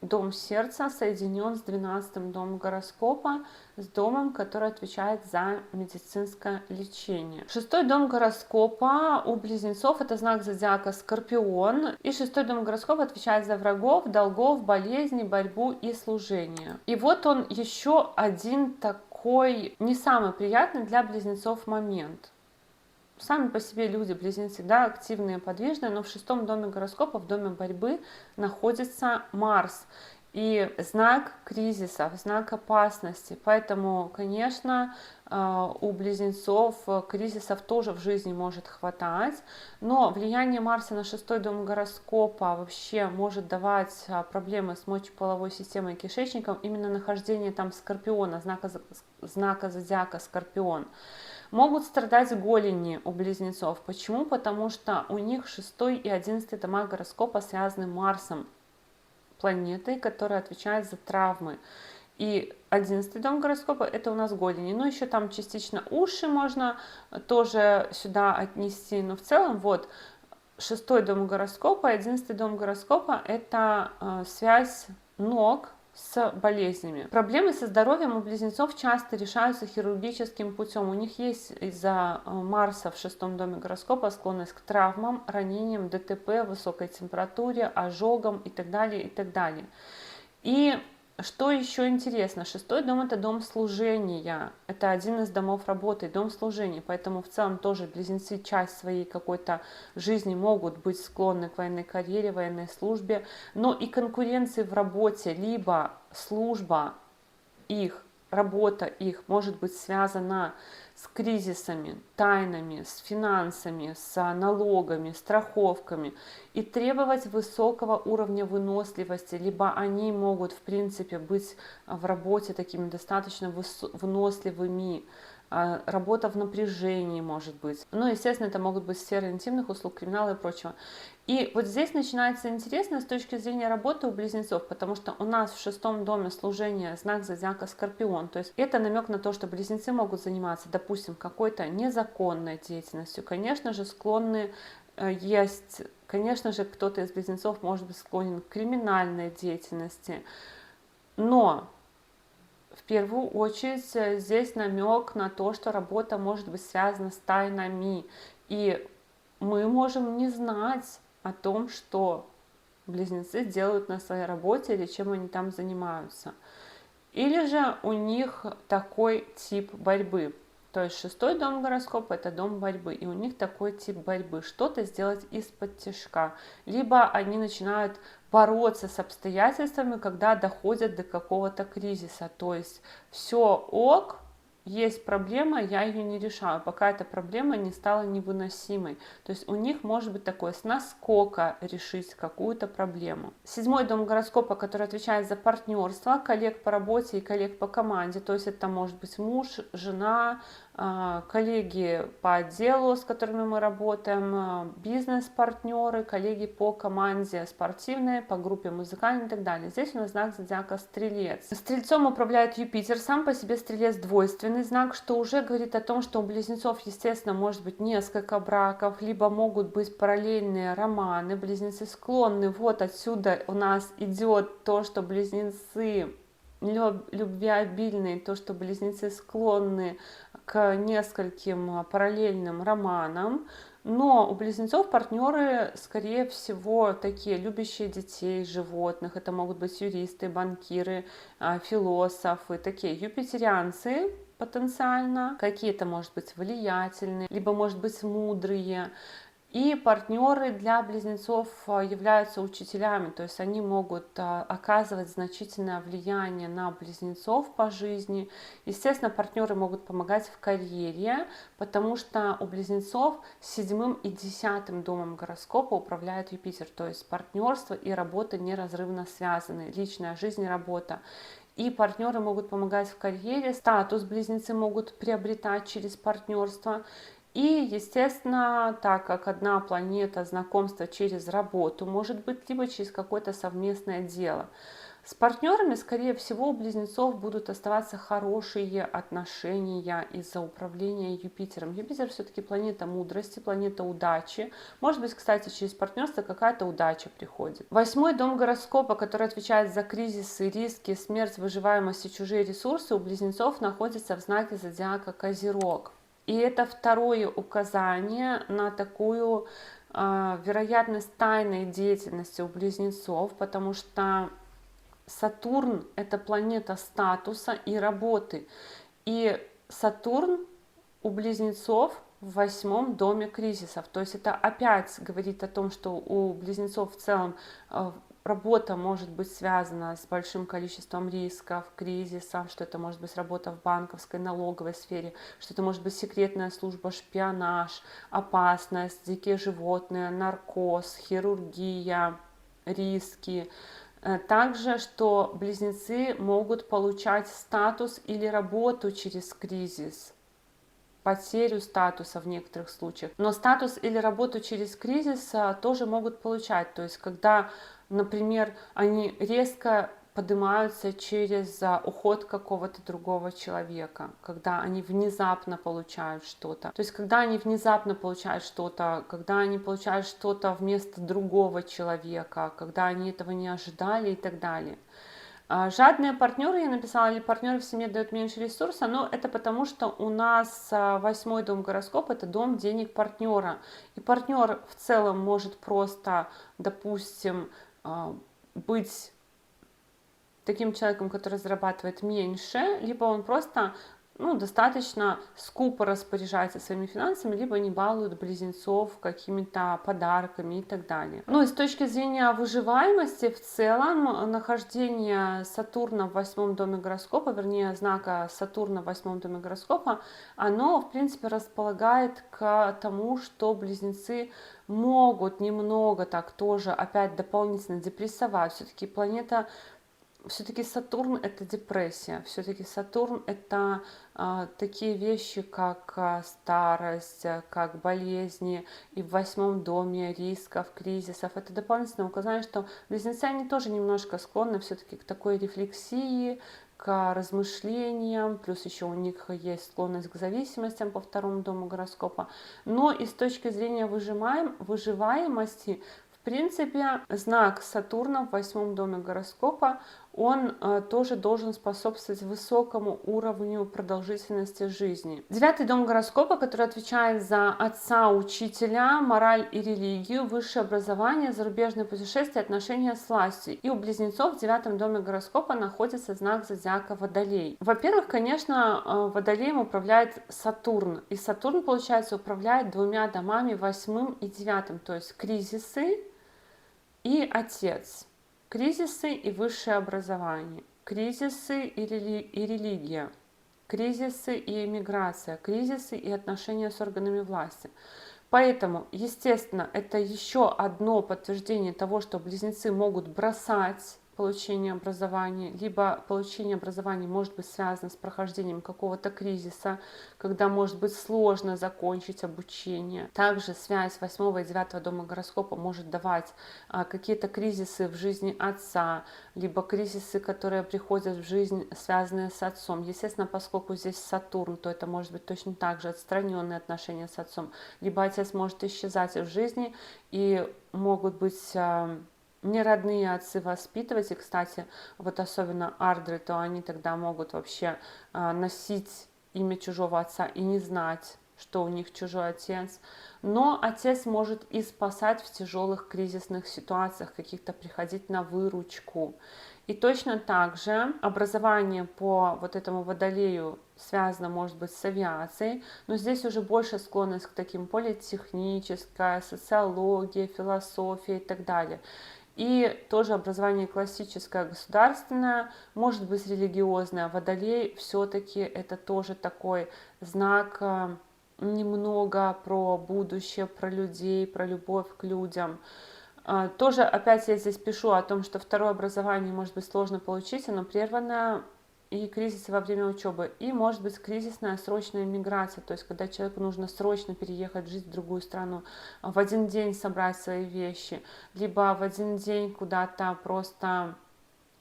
дом сердца соединен с 12-м домом гороскопа, с домом, который отвечает за медицинское лечение. 6-й дом гороскопа у близнецов это знак зодиака Скорпион, и 6-й дом гороскопа отвечает за врагов, долгов, болезни, борьбу и служение. И вот он еще один такой не самый приятный для близнецов момент. Сами по себе люди, близнецы, да, активные, подвижные, но в 6-м доме гороскопа, в доме борьбы, находится Марс. И знак кризисов, знак опасности. Поэтому, конечно, у близнецов кризисов тоже в жизни может хватать. Но влияние Марса на 6-й дом гороскопа вообще может давать проблемы с мочеполовой системой и кишечником. Именно нахождение там Скорпиона, знака зодиака Скорпион. Могут страдать голени у близнецов. Почему? Потому что у них 6-й и 11-й дома гороскопа связаны Марсом, планетой, которая отвечает за травмы. И 11-й дом гороскопа это у нас голени. Ну, еще там частично уши можно тоже сюда отнести. Но в целом вот 6-й дом гороскопа, 11-й дом гороскопа это связь ног с болезнями. Проблемы со здоровьем у близнецов часто решаются хирургическим путем. У них есть из-за Марса в 6-м доме гороскопа склонность к травмам, ранениям, ДТП, высокой температуре, ожогам и так далее, и так далее. И что еще интересно, 6-й дом это дом служения, это один из домов работы, дом служения, поэтому в целом тоже близнецы часть своей какой-то жизни могут быть склонны к военной карьере, военной службе, но и конкуренции в работе, либо служба их, работа их может быть связана с кризисами, тайнами, с финансами, с налогами, страховками и требовать высокого уровня выносливости, либо они могут в принципе быть в работе такими достаточно выносливыми, работа в напряжении может быть. Ну, естественно, это могут быть сферы интимных услуг, криминала и прочего. И вот здесь начинается интересно с точки зрения работы у близнецов, потому что у нас в 6-м доме служения знак зодиака Скорпион. То есть это намек на то, что близнецы могут заниматься, допустим, какой-то незаконной деятельностью. Конечно же, склонны есть, конечно же, кто-то из близнецов может быть склонен к криминальной деятельности. Но в первую очередь здесь намек на то, что работа может быть связана с тайнами. И мы можем не знать о том, что близнецы делают на своей работе или чем они там занимаются. Или же у них такой тип борьбы. То есть 6-й дом гороскопа это дом борьбы, и у них такой тип борьбы, что-то сделать из-под тишка. Либо они начинают бороться с обстоятельствами, когда доходят до какого-то кризиса. То есть все ок, есть проблема, я ее не решаю, пока эта проблема не стала невыносимой. То есть у них может быть такое с наскока решить какую-то проблему. 7-й дом гороскопа, который отвечает за партнерство, коллег по работе и коллег по команде. То есть это может быть муж, жена, коллеги по отделу, с которыми мы работаем, бизнес-партнеры, коллеги по команде спортивной, по группе музыкальной и так далее. Здесь у нас знак зодиака Стрелец. Стрельцом управляет Юпитер, сам по себе Стрелец двойственный знак, что уже говорит о том, что у близнецов, естественно, может быть несколько браков, либо могут быть параллельные романы, близнецы склонны. Вот отсюда у нас идет то, что близнецы любвеобильные, то, что близнецы склонны к нескольким параллельным романам, но у близнецов партнеры, скорее всего, такие любящие детей, животных, это могут быть юристы, банкиры, философы, такие юпитерианцы потенциально, какие-то, может быть, влиятельные, либо, может быть, мудрые. И партнеры для близнецов являются учителями, то есть они могут оказывать значительное влияние на близнецов по жизни. Естественно, партнеры могут помогать в карьере, потому что у близнецов 7-м и 10-м домом гороскопа управляет Юпитер, то есть партнерство и работа неразрывно связаны, личная жизнь и работа. И партнеры могут помогать в карьере, статус близнецы могут приобретать через партнерство. И, естественно, так как одна планета знакомства через работу может быть, либо через какое-то совместное дело. С партнерами, скорее всего, у близнецов будут оставаться хорошие отношения из-за управления Юпитером. Юпитер все-таки планета мудрости, планета удачи. Может быть, кстати, через партнерство какая-то удача приходит. 8-й дом гороскопа, который отвечает за кризисы, риски, смерть, выживаемость и чужие ресурсы, у близнецов находится в знаке зодиака Козерог. И это второе указание на такую вероятность тайной деятельности у близнецов, потому что Сатурн — это планета статуса и работы. И Сатурн у близнецов в 8-м доме кризисов. То есть это опять говорит о том, что у близнецов в целом работа может быть связана с большим количеством рисков, кризисов, что это может быть работа в банковской, налоговой сфере, что это может быть секретная служба, шпионаж, опасность, дикие животные, наркоз, хирургия, риски. Также, что близнецы могут получать статус или работу через кризис, потерю статуса в некоторых случаях. Но статус или работу через кризис тоже могут получать. То есть, когда, например, они резко поднимаются через уход какого-то другого человека, когда они внезапно получают что-то. То есть, когда они внезапно получают что-то, когда они получают что-то вместо другого человека, когда они этого не ожидали и так далее. Жадные партнеры, я написала, или партнеры в семье дают меньше ресурса, но это потому, что у нас 8-й дом гороскопа — это дом денег партнера. И партнер в целом может просто, допустим, быть таким человеком, который зарабатывает меньше, либо он просто достаточно скупо распоряжается своими финансами, либо не балует близнецов какими-то подарками и так далее. Ну и с точки зрения выживаемости в целом, нахождение Сатурна в 8-м доме гороскопа, вернее знака Сатурна в 8-м доме гороскопа, оно в принципе располагает к тому, что близнецы могут немного так тоже опять дополнительно депрессовать. Все-таки Сатурн — это депрессия, все-таки Сатурн — это такие вещи, как старость, как болезни, и в 8-м доме рисков, кризисов. Это дополнительное указание, что близнецы, они тоже немножко склонны все-таки к такой рефлексии, к размышлениям, плюс еще у них есть склонность к зависимостям по 2-му дому гороскопа. Но и с точки зрения выживаемости, в принципе, знак Сатурна в 8-м доме гороскопа, он тоже должен способствовать высокому уровню продолжительности жизни. 9-й дом гороскопа, который отвечает за отца, учителя, мораль и религию, высшее образование, зарубежные путешествия, отношения с властью. И у близнецов в 9-м доме гороскопа находится знак зодиака Водолей. Во-первых, конечно, Водолеем управляет Сатурн. И Сатурн, получается, управляет 2 домами, 8-м и 9-м, то есть кризисы и отец. Кризисы и высшее образование, кризисы и религия, кризисы и эмиграция, кризисы и отношения с органами власти. Поэтому, естественно, это еще одно подтверждение того, что близнецы могут бросать получение образования, либо получение образования может быть связано с прохождением какого-то кризиса, когда может быть сложно закончить обучение. Также связь 8-го и 9-го дома гороскопа может давать какие-то кризисы в жизни отца, либо кризисы, которые приходят в жизнь, связанные с отцом. Естественно, поскольку здесь Сатурн, то это может быть точно так же отстраненные отношения с отцом, либо отец может исчезать в жизни, и могут быть не родные отцы воспитывать, и, кстати, вот особенно ардры, то они тогда могут вообще носить имя чужого отца и не знать, что у них чужой отец. Но отец может и спасать в тяжелых кризисных ситуациях, каких-то приходить на выручку. И точно так же образование по вот этому водолею связано, может быть, с авиацией, но здесь уже больше склонность к таким политехническая, социология, философия и так далее. И тоже образование классическое, государственное, может быть религиозное. Водолей все-таки это тоже такой знак немного про будущее, про людей, про любовь к людям. Тоже опять я здесь пишу о том, что второе образование может быть сложно получить, оно прервано, и кризисы во время учебы, и может быть кризисная срочная миграция, то есть когда человеку нужно срочно переехать жить в другую страну, в один день собрать свои вещи, либо в один день куда-то просто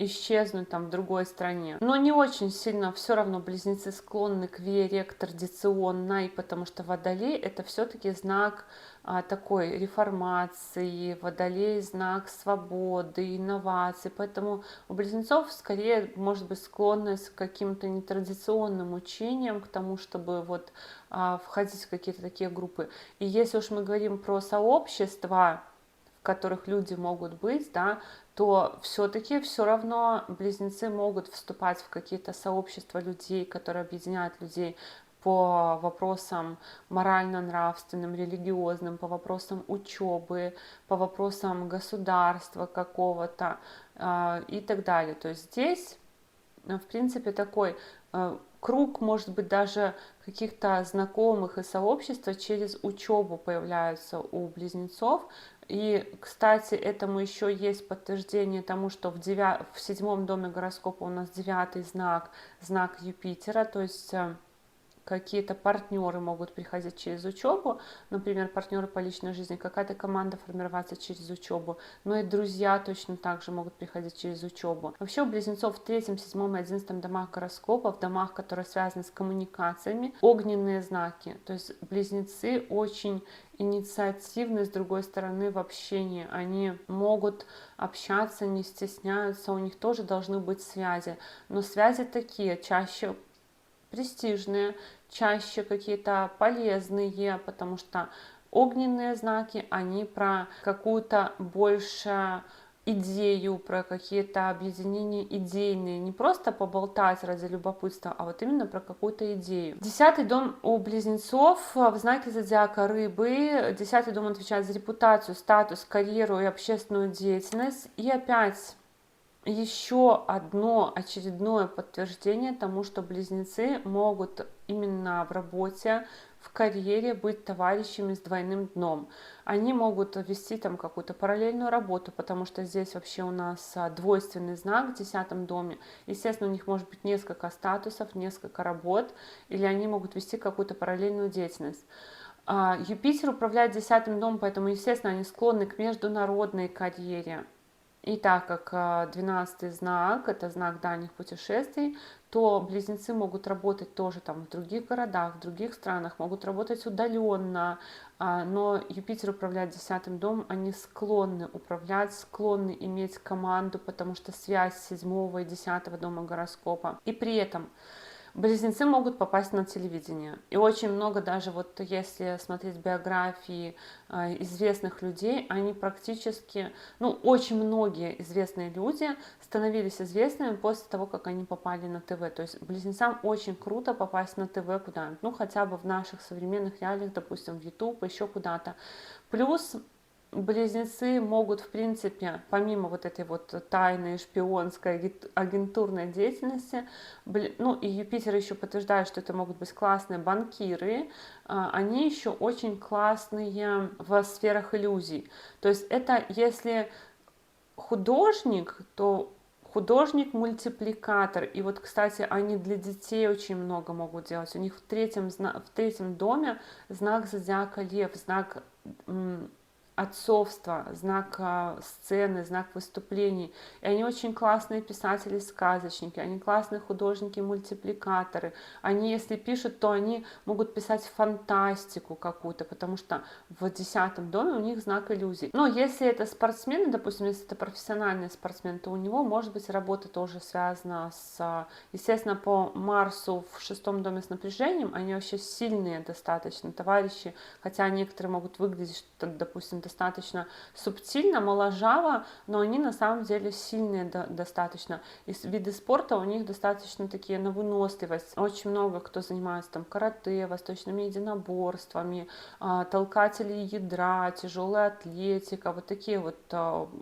исчезнуть там в другой стране. Но не очень сильно все равно близнецы склонны к вере, к традиционной, потому что Водолей это все-таки знак такой реформации, Водолей знак свободы, инноваций, поэтому у близнецов скорее может быть склонность к каким-то нетрадиционным учениям, к тому, чтобы вот входить в какие-то такие группы. И если уж мы говорим про сообщества, в которых люди могут быть, да, то все-таки все равно близнецы могут вступать в какие-то сообщества людей, которые объединяют людей по вопросам морально-нравственным, религиозным, по вопросам учебы, по вопросам государства какого-то и так далее. То есть здесь, в принципе, такой круг, может быть, даже каких-то знакомых и сообщества через учебу появляются у близнецов. И, кстати, этому еще есть подтверждение тому, что в 7 доме гороскопа у нас 9-й знак, знак Юпитера, то есть какие-то партнеры могут приходить через учебу, например, партнеры по личной жизни, какая-то команда формироваться через учебу, но и друзья точно так же могут приходить через учебу. Вообще у близнецов в 3, 7 и 11 домах гороскопа, в домах, которые связаны с коммуникациями, огненные знаки, то есть близнецы очень инициативны, с другой стороны, в общении. Они могут общаться, не стесняются, у них тоже должны быть связи. Но связи такие, чаще престижные, чаще какие-то полезные, потому что огненные знаки, они про какую-то больше идею, про какие-то объединения идейные, не просто поболтать ради любопытства, а вот именно про какую-то идею. 10-й дом у близнецов в знаке зодиака Рыбы. 10-й дом отвечает за репутацию, статус, карьеру и общественную деятельность. И опять еще одно очередное подтверждение тому, что близнецы могут именно в работе, в карьере быть товарищами с двойным дном. Они могут вести там какую-то параллельную работу, потому что здесь вообще у нас двойственный знак в 10 доме. Естественно, у них может быть несколько статусов, несколько работ, или они могут вести какую-то параллельную деятельность. Юпитер управляет 10 домом, поэтому, естественно, они склонны к международной карьере. И так как 12-й знак, это знак дальних путешествий, то близнецы могут работать тоже там в других городах, в других странах, могут работать удаленно, но Юпитер управляет 10 домом, они склонны управлять, склонны иметь команду, потому что связь 7 и 10 дома гороскопа. И при этом близнецы могут попасть на телевидение. И очень много даже, вот если смотреть биографии известных людей, они практически, ну, очень многие известные люди становились известными после того, как они попали на ТВ. То есть близнецам очень круто попасть на ТВ куда-нибудь, ну, хотя бы в наших современных реалиях, допустим, в YouTube, еще куда-то. Плюс близнецы могут, в принципе, помимо вот этой вот тайной шпионской агентурной деятельности, ну и Юпитер еще подтверждает, что это могут быть классные банкиры, они еще очень классные в сферах иллюзий. То есть это если художник, то художник-мультипликатор. И вот, кстати, они для детей очень много могут делать. У них в третьем доме знак зодиака Лев, знак отцовства, знак сцены, знак выступлений. И они очень классные писатели-сказочники, они классные художники-мультипликаторы. Они, если пишут, то они могут писать фантастику какую-то, потому что в 10 доме у них знак иллюзий. Но если это спортсмены, допустим, если это профессиональный спортсмен, то у него, может быть, работа тоже связана с, естественно, по Марсу в 6 доме с напряжением, они вообще сильные достаточно товарищи, хотя некоторые могут выглядеть, допустим, достаточно субтильно, моложаво, но они на самом деле сильные достаточно. И виды спорта у них достаточно такие на выносливость. Очень много кто занимается там карате, восточными единоборствами, толкатели ядра, тяжелая атлетика, вот такие вот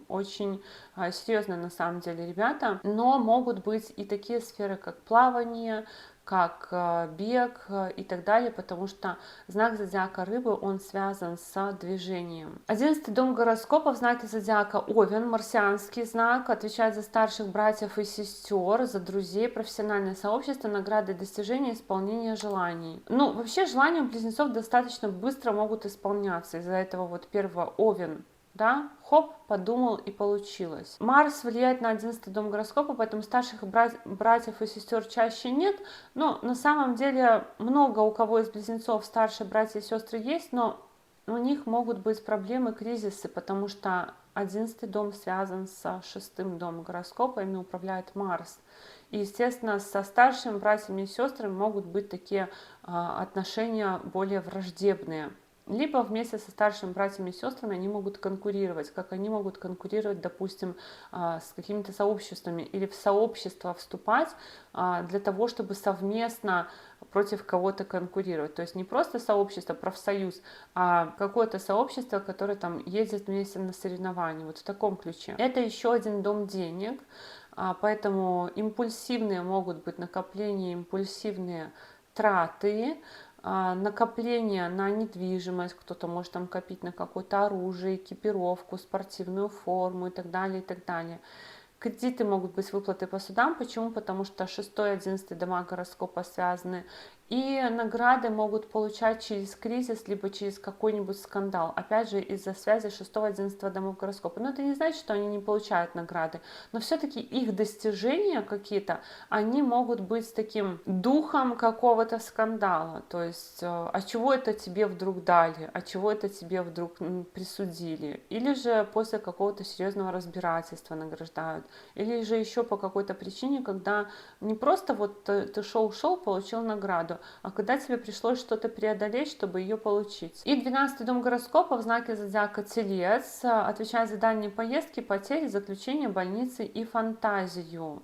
очень серьезные на самом деле ребята. Но могут быть и такие сферы, как плавание, как бег и так далее, потому что знак зодиака Рыбы, он связан с движением. 11 дом гороскопа в знаке зодиака Овен, марсианский знак, отвечает за старших братьев и сестер, за друзей, профессиональное сообщество, награды, достижения, исполнение желаний. Ну, вообще желания у близнецов достаточно быстро могут исполняться, из-за этого вот первого Овен да, хоп, подумал и получилось. Марс влияет на 11-й дом гороскопа, поэтому старших братьев и сестер чаще нет, но на самом деле много у кого из близнецов старшие братья и сестры есть, но у них могут быть проблемы, кризисы, потому что 11-й дом связан со 6-м домом гороскопа, ими управляет Марс. И, естественно, со старшими братьями и сестрами могут быть такие отношения более враждебные. Либо вместе со старшими братьями и сестрами они могут конкурировать, как они могут конкурировать, допустим, с какими-то сообществами или в сообщество вступать для того, чтобы совместно против кого-то конкурировать. То есть не просто сообщество, профсоюз, а какое-то сообщество, которое там ездит вместе на соревнования. Вот в таком ключе. Это еще один дом денег, поэтому импульсивные могут быть накопления, импульсивные траты, накопление на недвижимость, кто-то может там копить на какое-то оружие, экипировку, спортивную форму и так далее, и так далее. Кредиты могут быть, выплаты по судам. Почему? Потому что 6-й, 11-й дома гороскопа связаны. И награды могут получать через кризис, либо через какой-нибудь скандал. Опять же, из-за связи 6-го, 11-го домов гороскопа. Но это не значит, что они не получают награды. Но все-таки их достижения какие-то, они могут быть с таким духом какого-то скандала. То есть, а чего это тебе вдруг дали? А чего это тебе вдруг присудили? Или же после какого-то серьезного разбирательства награждают. Или же еще по какой-то причине, когда не просто вот ты шел, получил награду, а когда тебе пришлось что-то преодолеть, чтобы ее получить. И 12-й дом гороскопа в знаке зодиака Телец отвечает за дальние поездки, потери, заключение, больницы и фантазию.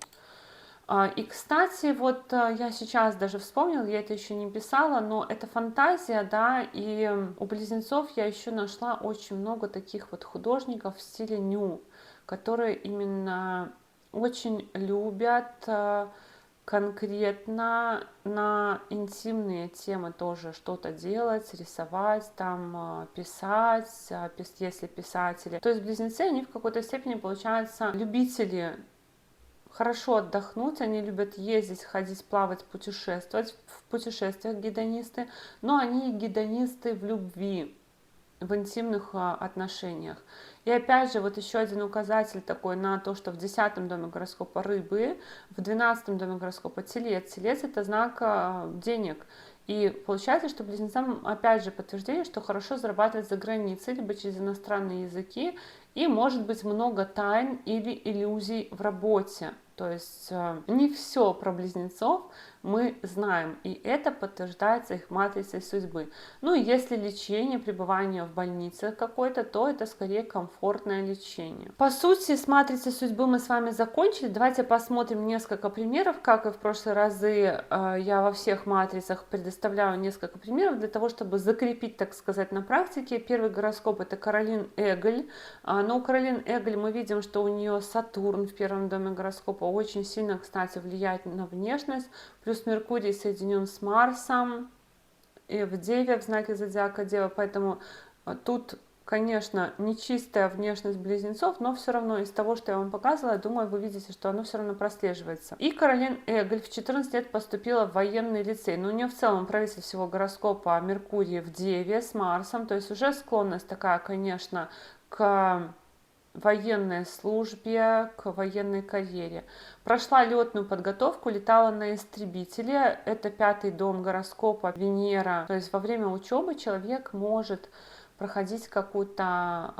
И, кстати, вот я сейчас даже вспомнила, я это еще не писала, но это фантазия, да, и у близнецов я еще нашла очень много таких вот художников в стиле ню, которые именно очень любят конкретно на интимные темы тоже что-то делать, рисовать, там, писать, если писатели. То есть близнецы, они в какой-то степени, получаются, любители хорошо отдохнуть, они любят ездить, ходить, плавать, путешествовать, в путешествиях гедонисты, но они гедонисты в любви, в интимных отношениях. И опять же, вот еще один указатель такой на то, что в 10-м доме гороскопа рыбы, в 12-м доме гороскопа телец. Телец — это знак денег. И получается, что близнецам опять же подтверждение, что хорошо зарабатывать за границей, либо через иностранные языки, и может быть много тайн или иллюзий в работе. То есть не все про близнецов мы знаем, и это подтверждается их матрицей судьбы. Ну и если лечение, пребывание в больнице какой-то, то это скорее комфортное лечение. По сути, с матрицей судьбы мы с вами закончили. Давайте посмотрим несколько примеров, как и в прошлые разы я во всех матрицах предоставляю несколько примеров для того, чтобы закрепить, так сказать, на практике. Первый гороскоп — это Каролин Эгль. Но у Каролин Эгль мы видим, что у нее Сатурн в первом доме гороскопа очень сильно, кстати, влияет на внешность. Плюс Меркурий соединен с Марсом и в Деве, в знаке зодиака Дева, поэтому тут, конечно, нечистая внешность близнецов, но все равно из того, что я вам показывала, я думаю, вы видите, что оно все равно прослеживается. И Каролин Эгль в 14 лет поступила в военный лицей, но у нее в целом правитель всего гороскопа Меркурий в Деве с Марсом, то есть уже склонность такая, конечно, к военной службе, к военной карьере. Прошла летную подготовку, летала на истребителе. Это 5-й дом гороскопа Венера. То есть во время учебы человек может проходить какое-то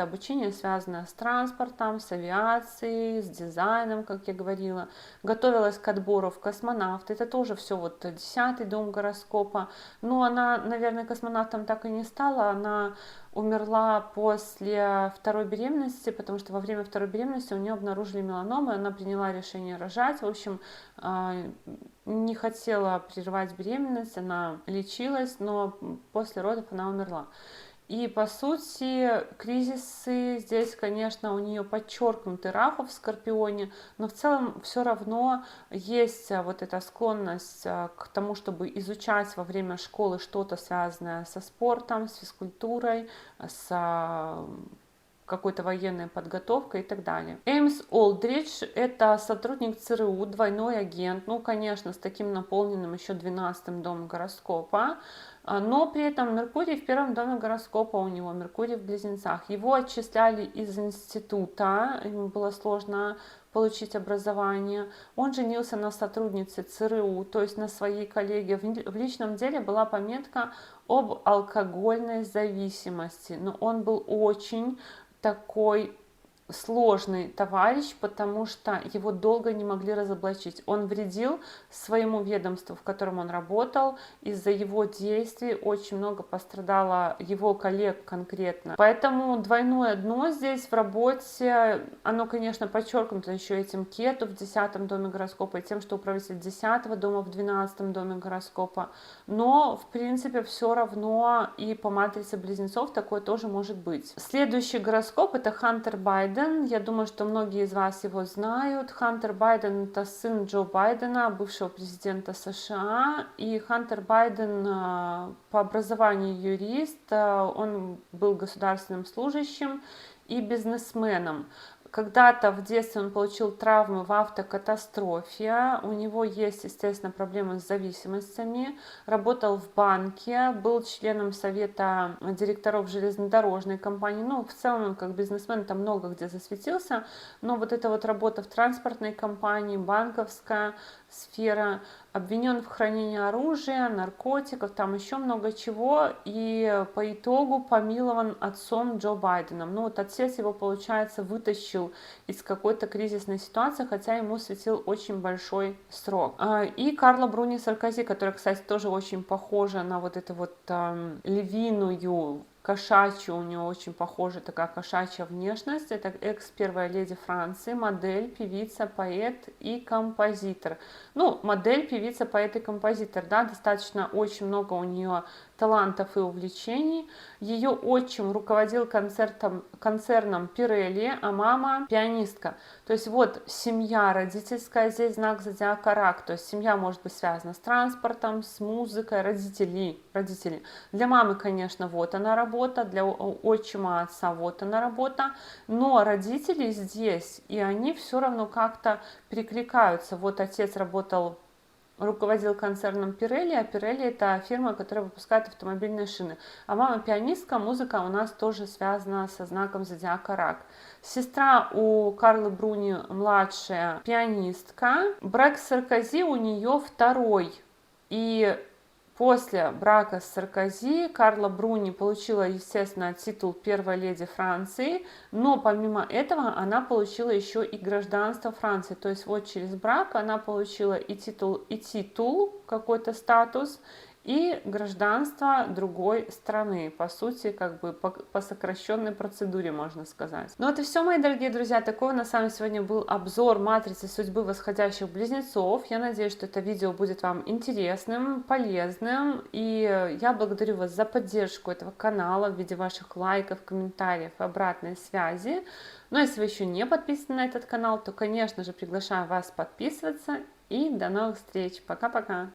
обучение, связанное с транспортом, с авиацией, с дизайном, как я говорила. Готовилась к отбору в космонавты. Это тоже все вот 10-й дом гороскопа. Но она, наверное, космонавтом так и не стала. Она умерла после второй беременности, потому что во время второй беременности у нее обнаружили меланому, и она приняла решение рожать. В общем, не хотела прерывать беременность, она лечилась, но после родов она умерла. И, по сути, кризисы здесь, конечно, у нее подчеркнуты Раху в Скорпионе, но в целом все равно есть вот эта склонность к тому, чтобы изучать во время школы что-то связанное со спортом, с физкультурой, с какой-то военной подготовкой и так далее. Эймс Олдридж – это сотрудник ЦРУ, двойной агент, ну, конечно, с таким наполненным еще 12-м домом гороскопа, но при этом Меркурий в первом доме гороскопа у него, Меркурий в Близнецах. Его отчисляли из института, ему было сложно получить образование. Он женился на сотруднице ЦРУ, то есть на своей коллеге. В личном деле была пометка об алкогольной зависимости, но он был очень такой сложный товарищ, потому что его долго не могли разоблачить. Он вредил своему ведомству, в котором он работал. Из-за его действий очень много пострадало его коллег конкретно. Поэтому двойное дно здесь в работе, оно, конечно, подчеркнуто еще этим Кету в 10-м доме гороскопа и тем, что управитель 10-го дома в 12-м доме гороскопа. Но, в принципе, все равно и по матрице близнецов такое тоже может быть. Следующий гороскоп — это Хантер Байден. Я думаю, что многие из вас его знают. Хантер Байден — это сын Джо Байдена, бывшего президента США. И Хантер Байден по образованию юрист, он был государственным служащим и бизнесменом. Когда-то в детстве он получил травмы в автокатастрофе, у него есть, естественно, проблемы с зависимостями, работал в банке, был членом совета директоров железнодорожной компании, ну, в целом он как бизнесмен там много где засветился, но вот эта вот работа в транспортной компании, банковская сфера, обвинен в хранении оружия, наркотиков, там еще много чего, и по итогу помилован отцом Джо Байденом. Ну вот отец его, получается, вытащил из какой-то кризисной ситуации, хотя ему светил очень большой срок. И Карла Бруни Саркози, которая, кстати, тоже очень похожа на вот эту вот львиную, кошачью, у нее очень похожа такая кошачья внешность. Это экс-первая леди Франции, модель, певица, поэт и композитор. Ну, модель, певица, поэт и композитор, да, достаточно очень много у нее талантов и увлечений. Ее отчим руководил концерном Pirelli, а мама пианистка. То есть вот семья родительская, здесь знак зодиака Рак, то есть семья может быть связана с транспортом, с музыкой, родители. Для мамы, конечно, вот она работа, для отчима, отца вот она работа, но родители здесь, и они все равно как-то перекликаются. Вот отец руководил концерном Pirelli, а Pirelli — это фирма, которая выпускает автомобильные шины. А мама пианистка, музыка у нас тоже связана со знаком зодиака Рак. Сестра у Карлы Бруни младшая пианистка. Брак с Саркози у нее второй. И после брака с Саркози Карла Бруни получила, естественно, титул первой леди Франции, но помимо этого она получила еще и гражданство Франции. То есть вот через брак она получила и титул, какой-то статус, и гражданство другой страны, по сути, как бы по сокращенной процедуре, можно сказать. Ну вот и все, мои дорогие друзья, такой у нас с вами сегодня был обзор матрицы судьбы восходящих близнецов. Я надеюсь, что это видео будет вам интересным, полезным, и я благодарю вас за поддержку этого канала в виде ваших лайков, комментариев и обратной связи. Но если вы еще не подписаны на этот канал, то, конечно же, приглашаю вас подписываться, и до новых встреч. Пока-пока!